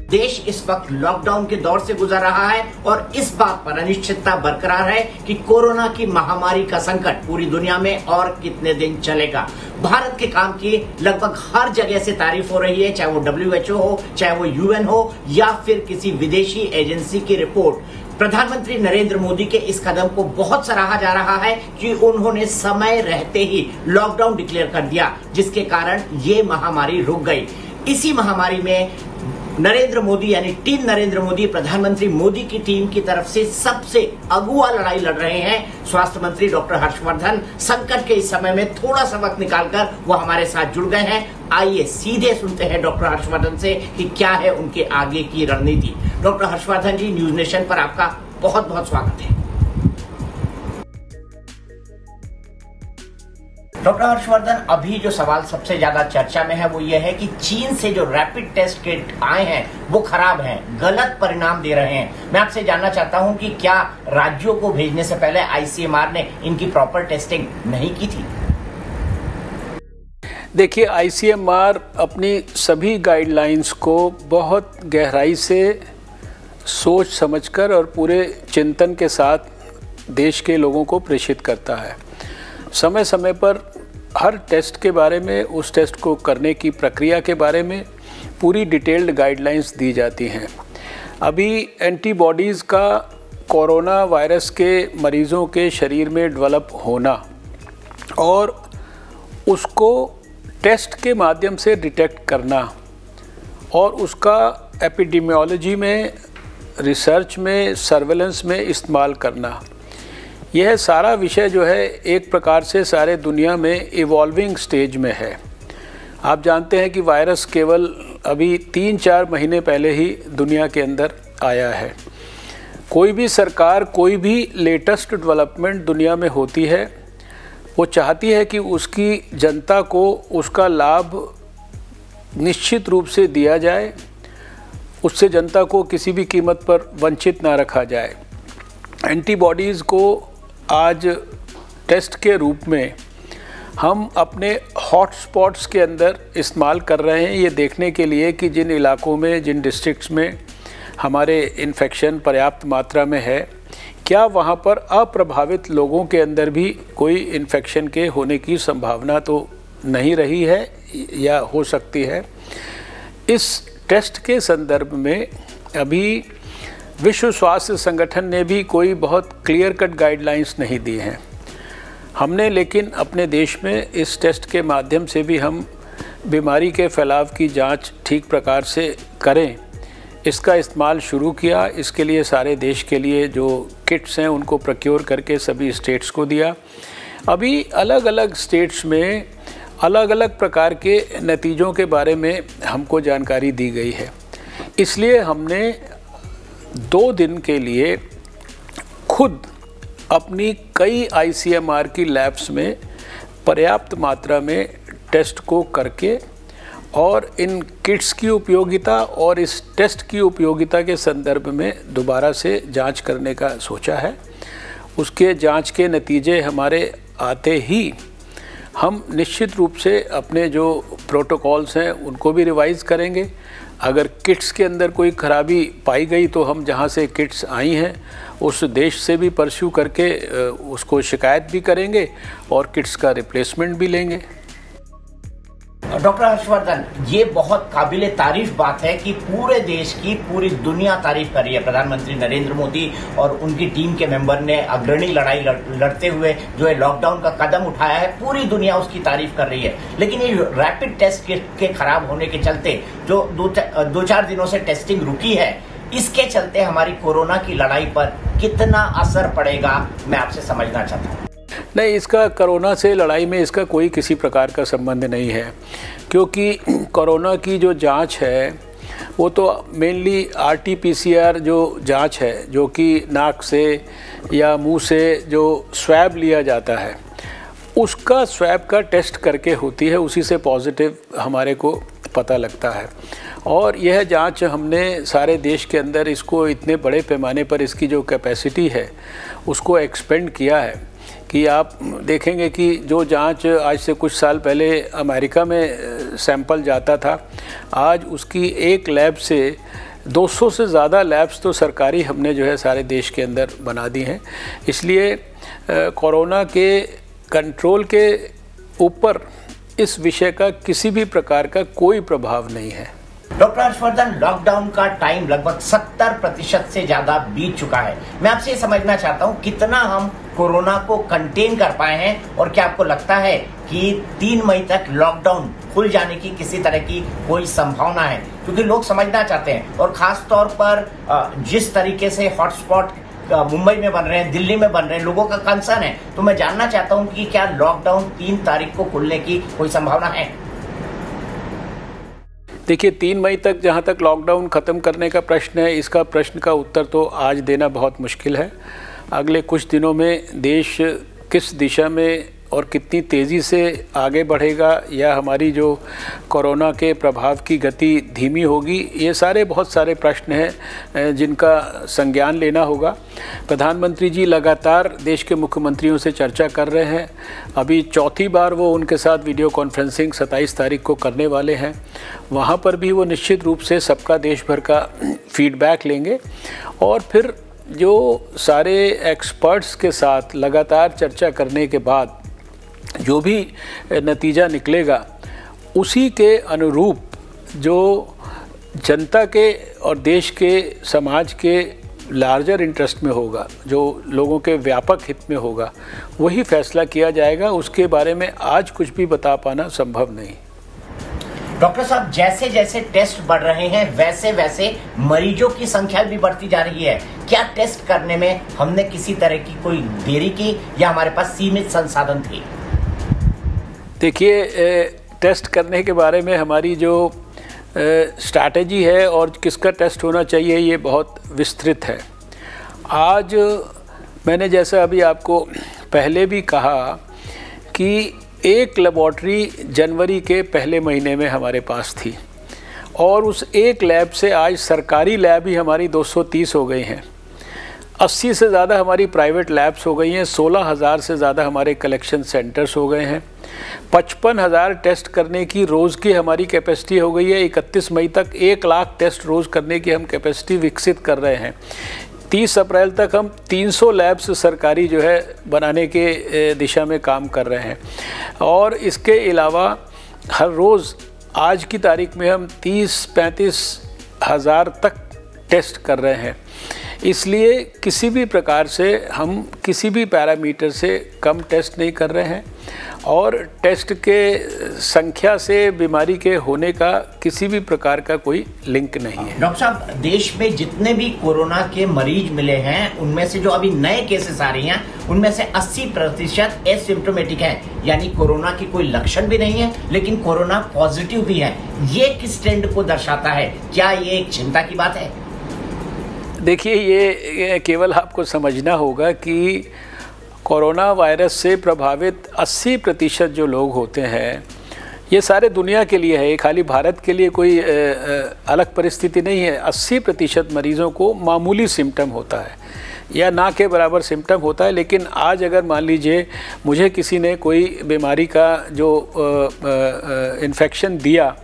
देश इस वक्त लॉकडाउन के दौर से गुजर रहा है और इस बात पर अनिश्चितता बरकरार है कि कोरोना की महामारी का संकट पूरी दुनिया में और कितने दिन चलेगा। भारत के काम की लगभग हर जगह से तारीफ हो रही है, चाहे वो WHO हो, चाहे वो UN हो या फिर किसी विदेशी एजेंसी की रिपोर्ट। प्रधानमंत्री नरेंद्र मोदी के इस कदम को बहुत सराहा जा रहा है कि उन्होंने समय रहते ही लॉकडाउन डिक्लेयर कर दिया, जिसके कारण ये महामारी रुक गई। इसी महामारी में नरेंद्र मोदी यानी टीम नरेंद्र मोदी, प्रधानमंत्री मोदी की टीम की तरफ से सबसे अगुआ लड़ाई लड़ रहे हैं स्वास्थ्य मंत्री डॉक्टर हर्षवर्धन। संकट के इस समय में थोड़ा सा वक्त निकालकर वो हमारे साथ जुड़ गए हैं। आइए सीधे सुनते हैं डॉक्टर हर्षवर्धन से कि क्या है उनके आगे की रणनीति। डॉक्टर हर्षवर्धन जी, न्यूज नेशन पर आपका बहुत बहुत स्वागत है। डॉक्टर हर्षवर्धन, अभी जो सवाल सबसे ज्यादा चर्चा में है वो ये है कि चीन से जो रैपिड टेस्ट किट आए हैं वो खराब हैं, गलत परिणाम दे रहे हैं। मैं आपसे जानना चाहता हूं कि क्या राज्यों को भेजने से पहले ICMR ने इनकी प्रॉपर टेस्टिंग नहीं की थी? देखिए, ICMR अपनी सभी गाइडलाइंस को बहुत गहराई से सोच समझकर और पूरे चिंतन के साथ देश के लोगों को प्रेषित करता है। समय समय पर हर टेस्ट के बारे में, उस टेस्ट को करने की प्रक्रिया के बारे में पूरी डिटेल्ड गाइडलाइंस दी जाती हैं। अभी एंटीबॉडीज़ का कोरोना वायरस के मरीज़ों के शरीर में डेवलप होना और उसको टेस्ट के माध्यम से डिटेक्ट करना और उसका एपिडेमियोलॉजी में, रिसर्च में, सर्वेलेंस में इस्तेमाल करना, यह सारा विषय जो है एक प्रकार से सारे दुनिया में इवॉल्विंग स्टेज में है। आप जानते हैं कि वायरस केवल अभी 3-4 महीने पहले ही दुनिया के अंदर आया है। कोई भी सरकार कोई भी लेटेस्ट डेवलपमेंट दुनिया में होती है, वो चाहती है कि उसकी जनता को उसका लाभ निश्चित रूप से दिया जाए, उससे जनता को किसी भी कीमत पर वंचित ना रखा जाए। एंटीबॉडीज़ को आज टेस्ट के रूप में हम अपने हॉटस्पॉट्स के अंदर इस्तेमाल कर रहे हैं, ये देखने के लिए कि जिन इलाकों में, जिन डिस्ट्रिक्ट्स में हमारे इन्फेक्शन पर्याप्त मात्रा में है, क्या वहाँ पर अप्रभावित लोगों के अंदर भी कोई इन्फेक्शन के होने की संभावना तो नहीं रही है या हो सकती है। इस टेस्ट के संदर्भ में अभी विश्व स्वास्थ्य संगठन ने भी कोई बहुत क्लियर कट गाइडलाइंस नहीं दी हैं। हमने लेकिन अपने देश में इस टेस्ट के माध्यम से भी हम बीमारी के फैलाव की जांच ठीक प्रकार से करें, इसका इस्तेमाल शुरू किया। इसके लिए सारे देश के लिए जो किट्स हैं उनको प्रोक्योर करके सभी स्टेट्स को दिया। अभी अलग अलग स्टेट्स में अलग अलग प्रकार के नतीजों के बारे में हमको जानकारी दी गई है। इसलिए हमने 2 दिन के लिए खुद अपनी कई ICMR की लैब्स में पर्याप्त मात्रा में टेस्ट को करके और इन किट्स की उपयोगिता और इस टेस्ट की उपयोगिता के संदर्भ में दोबारा से जांच करने का सोचा है। उसके जांच के नतीजे हमारे आते ही हम निश्चित रूप से अपने जो प्रोटोकॉल्स हैं उनको भी रिवाइज़ करेंगे। अगर किट्स के अंदर कोई खराबी पाई गई तो हम जहां से किट्स आई हैं उस देश से भी परस्यू करके उसको शिकायत भी करेंगे और किट्स का रिप्लेसमेंट भी लेंगे। डॉक्टर हर्षवर्धन, ये बहुत काबिले तारीफ बात है कि पूरे देश की पूरी दुनिया तारीफ कर रही है। प्रधानमंत्री नरेंद्र मोदी और उनकी टीम के मेंबर ने अग्रणी लड़ाई लड़ते हुए जो है लॉकडाउन का कदम उठाया है, पूरी दुनिया उसकी तारीफ कर रही है। लेकिन ये रैपिड टेस्ट के खराब होने के चलते जो 2-4 दिनों से टेस्टिंग रुकी है, इसके चलते हमारी कोरोना की लड़ाई पर कितना असर पड़ेगा, मैं आपसे समझना चाहता हूँ। नहीं, इसका कोरोना से लड़ाई में इसका कोई किसी प्रकार का संबंध नहीं है, क्योंकि कोरोना की जो जांच है वो तो मेनली RT-PCR जो जांच है, जो कि नाक से या मुंह से जो स्वैब लिया जाता है, उसका स्वैब का टेस्ट करके होती है, उसी से पॉजिटिव हमारे को पता लगता है। और यह जांच हमने सारे देश के अंदर इसको इतने बड़े पैमाने पर इसकी जो कैपेसिटी है उसको एक्सपेंड किया है कि आप देखेंगे कि जो जांच आज से कुछ साल पहले अमेरिका में सैंपल जाता था, आज उसकी एक लैब से 200 से ज़्यादा लैब्स तो सरकारी हमने जो है सारे देश के अंदर बना दी हैं। इसलिए कोरोना के कंट्रोल के ऊपर इस विषय का किसी भी प्रकार का कोई प्रभाव नहीं है। डॉक्टर हर्षवर्धन, लॉकडाउन का टाइम लगभग 70% से ज्यादा बीत चुका है। मैं आपसे ये समझना चाहता हूँ कितना हम कोरोना को कंटेन कर पाए हैं, और क्या आपको लगता है कि 3 मई तक लॉकडाउन खुल जाने की किसी तरह की कोई संभावना है? क्योंकि लोग समझना चाहते हैं, और खास तौर पर जिस तरीके से हॉटस्पॉट मुंबई में बन रहे हैं, दिल्ली में बन रहे हैं, लोगों का कंसर्न है। तो मैं जानना चाहता हूं कि क्या लॉकडाउन 3 तारीख को खुलने की कोई संभावना है? देखिए, 3 मई तक जहां तक लॉकडाउन ख़त्म करने का प्रश्न है, इसका प्रश्न का उत्तर तो आज देना बहुत मुश्किल है। अगले कुछ दिनों में देश किस दिशा में और कितनी तेज़ी से आगे बढ़ेगा, या हमारी जो कोरोना के प्रभाव की गति धीमी होगी, ये सारे बहुत सारे प्रश्न हैं जिनका संज्ञान लेना होगा। प्रधानमंत्री जी लगातार देश के मुख्यमंत्रियों से चर्चा कर रहे हैं। अभी चौथी बार वो उनके साथ वीडियो कॉन्फ्रेंसिंग 27 तारीख को करने वाले हैं। वहाँ पर भी वो निश्चित रूप से सबका देश भर का फीडबैक लेंगे, और फिर जो सारे एक्सपर्ट्स के साथ लगातार चर्चा करने के बाद जो भी नतीजा निकलेगा, उसी के अनुरूप जो जनता के और देश के समाज के लार्जर इंटरेस्ट में होगा, जो लोगों के व्यापक हित में होगा, वही फैसला किया जाएगा। उसके बारे में आज कुछ भी बता पाना संभव नहीं। डॉक्टर साहब, जैसे जैसे टेस्ट बढ़ रहे हैं वैसे वैसे मरीजों की संख्या भी बढ़ती जा रही है। क्या टेस्ट करने में हमने किसी तरह की कोई देरी की, या हमारे पास सीमित संसाधन थे? देखिए, टेस्ट करने के बारे में हमारी जो स्ट्रैटेजी है और किसका टेस्ट होना चाहिए, ये बहुत विस्तृत है। आज मैंने जैसा अभी आपको पहले भी कहा कि एक लेबॉर्ट्री जनवरी के पहले महीने में हमारे पास थी, और उस एक लैब से आज सरकारी लैब ही हमारी 230 हो गई हैं। 80 से ज़्यादा हमारी प्राइवेट लैब्स हो गई हैं। 16,000 से ज़्यादा हमारे कलेक्शन सेंटर्स हो गए हैं। 55,000 टेस्ट करने की रोज़ की हमारी कैपेसिटी हो गई है। 31 मई तक 1 लाख टेस्ट रोज़ करने की हम कैपेसिटी विकसित कर रहे हैं। 30 अप्रैल तक हम 300 लैब्स सरकारी जो है बनाने के दिशा में काम कर रहे हैं, और इसके अलावा हर रोज़ आज की तारीख में हम 30-35 हज़ार तक टेस्ट कर रहे हैं। इसलिए किसी भी प्रकार से हम किसी भी पैरामीटर से कम टेस्ट नहीं कर रहे हैं, और टेस्ट के संख्या से बीमारी के होने का किसी भी प्रकार का कोई लिंक नहीं है। डॉक्टर साहब, देश में जितने भी कोरोना के मरीज मिले हैं, उनमें से जो अभी नए केसेस आ रही हैं, उनमें से 80% एसिम्प्टोमेटिक हैं, यानी कोरोना की कोई लक्षण भी नहीं है लेकिन कोरोना पॉजिटिव भी है। ये किस ट्रेंड को दर्शाता है? क्या ये एक चिंता की बात है? देखिए, ये केवल आपको समझना होगा कि कोरोना वायरस से प्रभावित 80% जो लोग होते हैं, ये सारे दुनिया के लिए है, ये खाली भारत के लिए कोई अलग परिस्थिति नहीं है। 80% मरीज़ों को मामूली सिम्टम होता है या ना के बराबर सिम्टम होता है। लेकिन आज अगर मान लीजिए मुझे किसी ने कोई बीमारी का जो इन्फेक्शन दिया,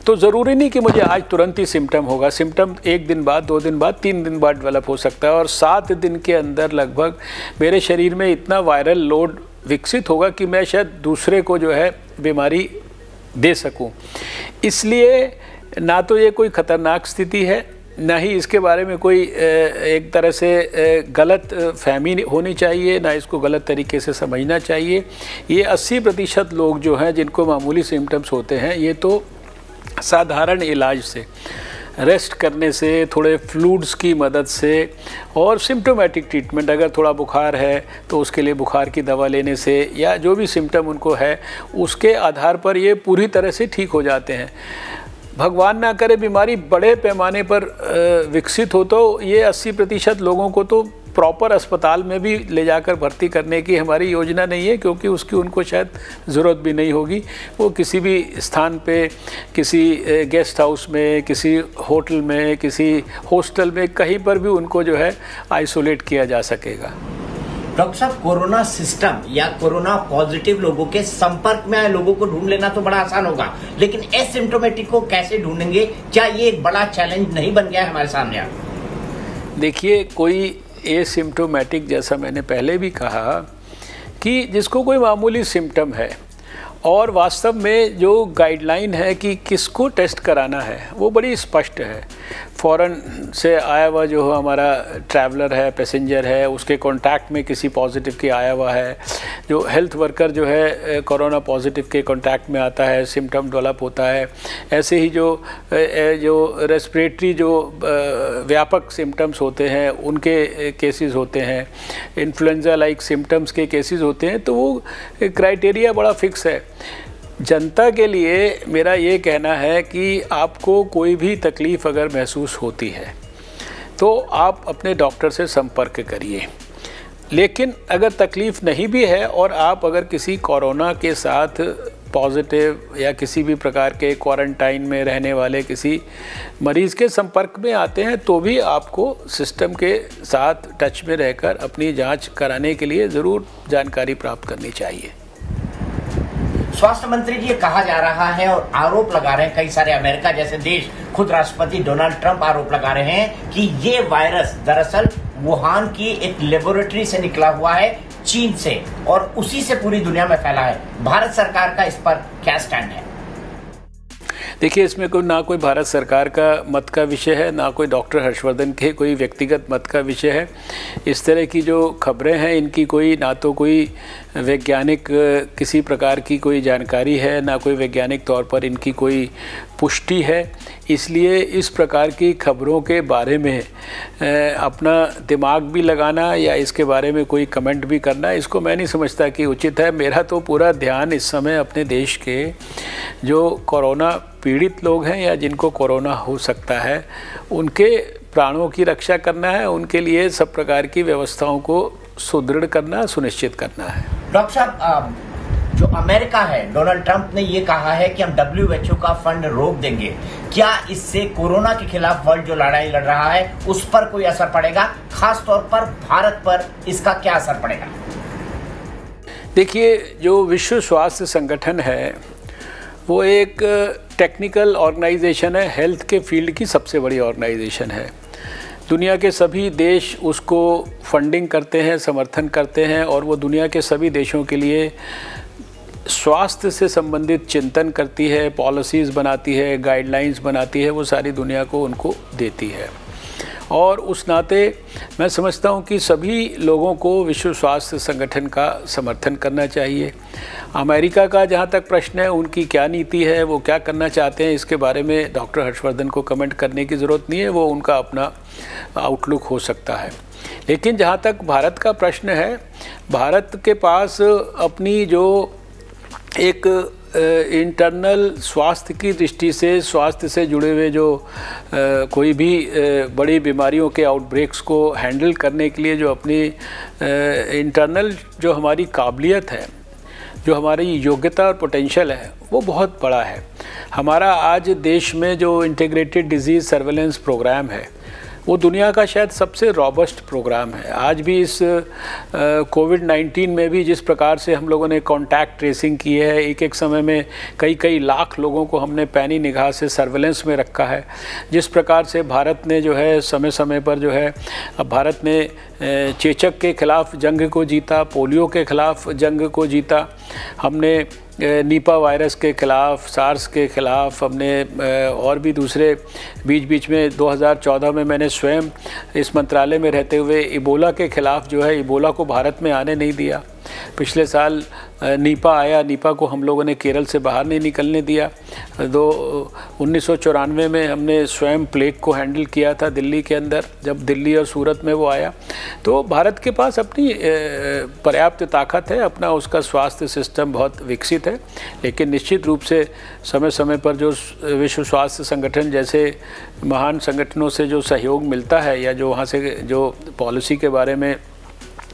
तो ज़रूरी नहीं कि मुझे आज तुरंत ही सिम्टम होगा। सिम्टम 1 दिन बाद, 2 दिन बाद, 3 दिन बाद डेवलप हो सकता है, और 7 दिन के अंदर लगभग मेरे शरीर में इतना वायरल लोड विकसित होगा कि मैं शायद दूसरे को जो है बीमारी दे सकूं। इसलिए ना तो ये कोई ख़तरनाक स्थिति है, ना ही इसके बारे में कोई एक तरह से गलत फहमी होनी चाहिए, ना इसको गलत तरीके से समझना चाहिए। ये 80% लोग जो हैं जिनको मामूली सिम्टम्स होते हैं, ये तो साधारण इलाज से, रेस्ट करने से, थोड़े फ्लूइड्स की मदद से, और सिम्टोमेटिक ट्रीटमेंट, अगर थोड़ा बुखार है तो उसके लिए बुखार की दवा लेने से, या जो भी सिम्टम उनको है उसके आधार पर ये पूरी तरह से ठीक हो जाते हैं। भगवान ना करे बीमारी बड़े पैमाने पर विकसित हो, तो ये 80% लोगों को तो प्रॉपर अस्पताल में भी ले जाकर भर्ती करने की हमारी योजना नहीं है, क्योंकि उसकी उनको शायद ज़रूरत भी नहीं होगी। वो किसी भी स्थान पे, किसी गेस्ट हाउस में, किसी होटल में, किसी हॉस्टल में, कहीं पर भी उनको जो है आइसोलेट किया जा सकेगा। डॉक्टर साहब, कोरोना सिस्टम या कोरोना पॉजिटिव लोगों के संपर्क में आए लोगों को ढूंढ लेना तो बड़ा आसान होगा, लेकिन एसिम्प्टोमेटिक को कैसे ढूंढेंगे? क्या ये एक बड़ा चैलेंज नहीं बन गया है हमारे सामने? देखिए, कोई एसिम्प्टोमेटिक, जैसा मैंने पहले भी कहा कि जिसको कोई मामूली सिम्टम है और वास्तव में जो गाइडलाइन है कि किसको टेस्ट कराना है वो बड़ी स्पष्ट है। फ़ॉरेन से आया हुआ जो हमारा ट्रैवलर है, पैसेंजर है, उसके कांटेक्ट में किसी पॉजिटिव के आया हुआ है, जो हेल्थ वर्कर जो है कोरोना पॉजिटिव के कांटेक्ट में आता है, सिम्टम डेवलप होता है, ऐसे ही जो रेस्पिरेटरी जो व्यापक सिम्टम्स होते हैं उनके केसेस होते हैं, इन्फ्लुएंजा लाइक सिम्टम्स के केसेस होते हैं, तो वो क्राइटेरिया बड़ा फिक्स है। जनता के लिए मेरा ये कहना है कि आपको कोई भी तकलीफ़ अगर महसूस होती है तो आप अपने डॉक्टर से संपर्क करिए, लेकिन अगर तकलीफ़ नहीं भी है और आप अगर किसी कोरोना के साथ पॉजिटिव या किसी भी प्रकार के क्वारंटाइन में रहने वाले किसी मरीज़ के संपर्क में आते हैं तो भी आपको सिस्टम के साथ टच में रहकर अपनी जांच कराने के लिए ज़रूर जानकारी प्राप्त करनी चाहिए। स्वास्थ्य मंत्री जी, ये कहा जा रहा है और आरोप लगा रहे हैं कई सारे अमेरिका जैसे देश, खुद राष्ट्रपति डोनाल्ड ट्रंप आरोप लगा रहे हैं कि ये वायरस दरअसल वुहान की एक लेबोरेटरी से निकला हुआ है, चीन से, और उसी से पूरी दुनिया में फैला है। भारत सरकार का इस पर क्या स्टैंड है? देखिए, इसमें ना कोई भारत सरकार का मत का विषय है, ना कोई डॉक्टर हर्षवर्धन के कोई व्यक्तिगत मत का विषय है। इस तरह की जो खबरें हैं इनकी कोई ना तो कोई वैज्ञानिक किसी प्रकार की कोई जानकारी है, ना कोई वैज्ञानिक तौर पर इनकी कोई पुष्टि है। इसलिए इस प्रकार की खबरों के बारे में अपना दिमाग भी लगाना या इसके बारे में कोई कमेंट भी करना, इसको मैं नहीं समझता कि उचित है। मेरा तो पूरा ध्यान इस समय अपने देश के जो कोरोना पीड़ित लोग हैं या जिनको कोरोना हो सकता है उनके प्राणों की रक्षा करना है, उनके लिए सब प्रकार की व्यवस्थाओं को सुदृढ़ करना, सुनिश्चित करना है। डॉक्टर साहब, जो अमेरिका है, डोनाल्ड ट्रंप ने ये कहा है कि हम WHO का फंड रोक देंगे। क्या इससे कोरोना के खिलाफ वर्ल्ड जो लड़ाई लड़ रहा है उस पर कोई असर पड़ेगा? खास तौर पर भारत पर इसका क्या असर पड़ेगा? देखिए, जो विश्व स्वास्थ्य संगठन है वो एक टेक्निकल ऑर्गेनाइजेशन है, हेल्थ के फील्ड की सबसे बड़ी ऑर्गेनाइजेशन है। दुनिया के सभी देश उसको फंडिंग करते हैं, समर्थन करते हैं, और वो दुनिया के सभी देशों के लिए स्वास्थ्य से संबंधित चिंतन करती है, पॉलिसीज़ बनाती है, गाइडलाइंस बनाती है, वो सारी दुनिया को उनको देती है। और उस नाते मैं समझता हूँ कि सभी लोगों को विश्व स्वास्थ्य संगठन का समर्थन करना चाहिए। अमेरिका का जहाँ तक प्रश्न है, उनकी क्या नीति है, वो क्या करना चाहते हैं, इसके बारे में डॉक्टर हर्षवर्धन को कमेंट करने की ज़रूरत नहीं है, वो उनका अपना आउटलुक हो सकता है। लेकिन जहाँ तक भारत का प्रश्न है, भारत के पास अपनी जो एक इंटरनल स्वास्थ्य की दृष्टि से, स्वास्थ्य से जुड़े हुए जो कोई भी बड़ी बीमारियों के आउटब्रेक्स को हैंडल करने के लिए जो अपनी इंटरनल जो हमारी काबिलियत है, जो हमारी योग्यता और पोटेंशियल है, वो बहुत बड़ा है। हमारा आज देश में जो इंटीग्रेटेड डिजीज़ सर्वेलेंस प्रोग्राम है वो दुनिया का शायद सबसे रॉबस्ट प्रोग्राम है। आज भी इस कोविड-19 में भी जिस प्रकार से हम लोगों ने कॉन्टैक्ट ट्रेसिंग की है, एक एक समय में कई लाख लोगों को हमने पैनी निगाह से सर्वेलेंस में रखा है, जिस प्रकार से भारत ने जो है समय समय पर जो है, अब भारत ने चेचक के खिलाफ जंग को जीता, पोलियो के खिलाफ जंग को जीता, हमने नीपा वायरस के खिलाफ, सार्स के खिलाफ, हमने और भी दूसरे बीच में 2014 में मैंने स्वयं इस मंत्रालय में रहते हुए इबोला के खिलाफ जो है, इबोला को भारत में आने नहीं दिया। पिछले साल नीपा आया, नीपा को हम लोगों ने केरल से बाहर नहीं निकलने दिया। 1994 में हमने स्वयं प्लेग को हैंडल किया था दिल्ली के अंदर, जब दिल्ली और सूरत में वो आया। तो भारत के पास अपनी पर्याप्त ताकत है, अपना उसका स्वास्थ्य सिस्टम बहुत विकसित है। लेकिन निश्चित रूप से समय समय पर जो विश्व स्वास्थ्य संगठन जैसे महान संगठनों से जो सहयोग मिलता है या जो वहाँ से जो पॉलिसी के बारे में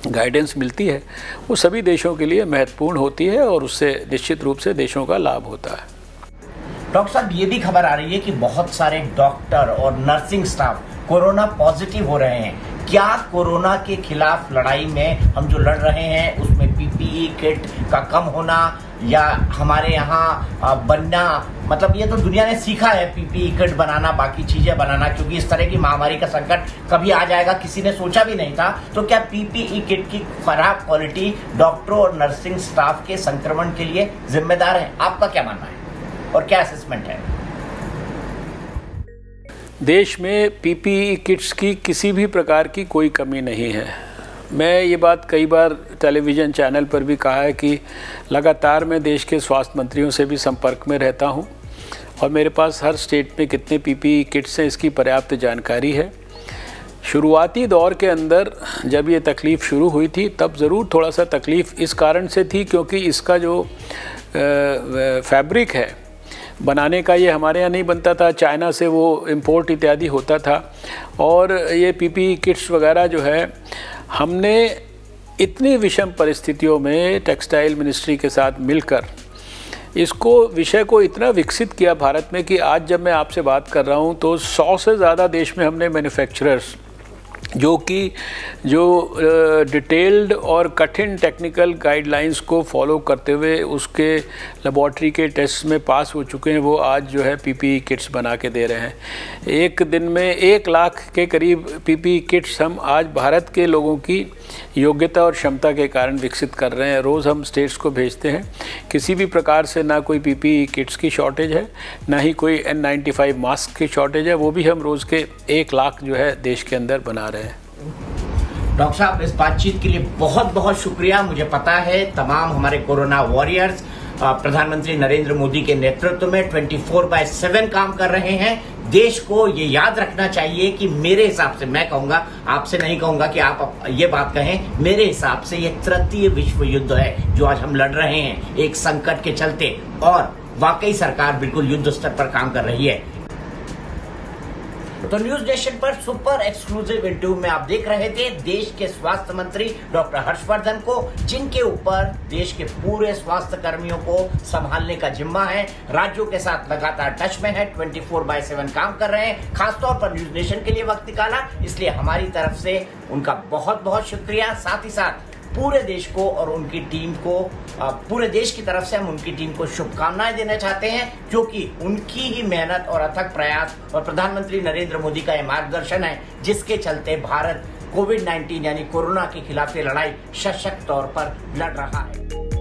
गाइडेंस मिलती है, वो सभी देशों के लिए महत्वपूर्ण होती है और उससे निश्चित रूप से देशों का लाभ होता है। डॉक्टर साहब, ये भी खबर आ रही है कि बहुत सारे डॉक्टर और नर्सिंग स्टाफ कोरोना पॉजिटिव हो रहे हैं। क्या कोरोना के खिलाफ लड़ाई में हम जो लड़ रहे हैं उसमें पीपीई किट का कम होना या हमारे यहाँ बनना, मतलब ये तो दुनिया ने सीखा है पीपीई किट बनाना, बाकी चीजें बनाना, क्योंकि इस तरह की महामारी का संकट कभी आ जाएगा किसी ने सोचा भी नहीं था। तो क्या पीपीई किट की खराब क्वालिटी डॉक्टरों और नर्सिंग स्टाफ के संक्रमण के लिए जिम्मेदार है? आपका क्या मानना है और क्या असेसमेंट है? देश में पीपीई किट्स की किसी भी प्रकार की कोई कमी नहीं है। मैं ये बात कई बार टेलीविज़न चैनल पर भी कहा है कि लगातार मैं देश के स्वास्थ्य मंत्रियों से भी संपर्क में रहता हूँ और मेरे पास हर स्टेट में कितने पीपीई किट्स हैं इसकी पर्याप्त जानकारी है। शुरुआती दौर के अंदर जब ये तकलीफ़ शुरू हुई थी तब ज़रूर थोड़ा सा तकलीफ़ इस कारण से थी क्योंकि इसका जो फैब्रिक है बनाने का, ये हमारे यहाँ नहीं बनता था, चाइना से वो इंपोर्ट इत्यादि होता था। और ये पीपीई किट्स वगैरह जो है हमने इतनी विषम परिस्थितियों में टेक्सटाइल मिनिस्ट्री के साथ मिलकर इसको विषय को इतना विकसित किया भारत में कि आज जब मैं आपसे बात कर रहा हूँ तो 100 से ज़्यादा देश में हमने मैन्युफैक्चरर्स जो डिटेल्ड और कठिन टेक्निकल गाइडलाइंस को फॉलो करते हुए उसके लेबॉर्ट्री के टेस्ट में पास हो चुके हैं, वो आज जो है पीपीई किट्स बना के दे रहे हैं। एक दिन में 1 लाख के करीब पीपीई किट्स हम आज भारत के लोगों की योग्यता और क्षमता के कारण विकसित कर रहे हैं। रोज़ हम स्टेट्स को भेजते हैं, किसी भी प्रकार से ना कोई पीपीई किट्स की शॉर्टेज है, ना ही कोई N95 मास्क की शॉर्टेज है, वो भी हम रोज़ के 1 लाख जो है देश के अंदर बना रहे हैं। डॉक्टर साहब, इस बातचीत के लिए बहुत बहुत शुक्रिया। मुझे पता है तमाम हमारे कोरोना वॉरियर्स प्रधानमंत्री नरेंद्र मोदी के नेतृत्व में 24/7 काम कर रहे हैं। देश को ये याद रखना चाहिए कि मेरे हिसाब से, मैं कहूंगा, आपसे नहीं कहूंगा कि आप ये बात कहें, मेरे हिसाब से ये तृतीय विश्व युद्ध है जो आज हम लड़ रहे हैं एक संकट के चलते, और वाकई सरकार बिल्कुल युद्ध स्तर पर काम कर रही है। तो न्यूज नेशन पर सुपर एक्सक्लूसिव इंटरव्यू में आप देख रहे थे देश के स्वास्थ्य मंत्री डॉक्टर हर्षवर्धन को, जिनके ऊपर देश के पूरे स्वास्थ्य कर्मियों को संभालने का जिम्मा है। राज्यों के साथ लगातार टच में है, 24/7 काम कर रहे हैं। खासतौर पर न्यूज नेशन के लिए वक्त निकाला, इसलिए हमारी तरफ से उनका बहुत बहुत शुक्रिया। साथ ही साथ पूरे देश को और उनकी टीम को, पूरे देश की तरफ से हम उनकी टीम को शुभकामनाएं देना चाहते हैं, क्योंकि उनकी ही मेहनत और अथक प्रयास और प्रधानमंत्री नरेंद्र मोदी का यह मार्गदर्शन है जिसके चलते भारत कोविड-19 यानी कोरोना के खिलाफ ये लड़ाई सशक्त तौर पर लड़ रहा है।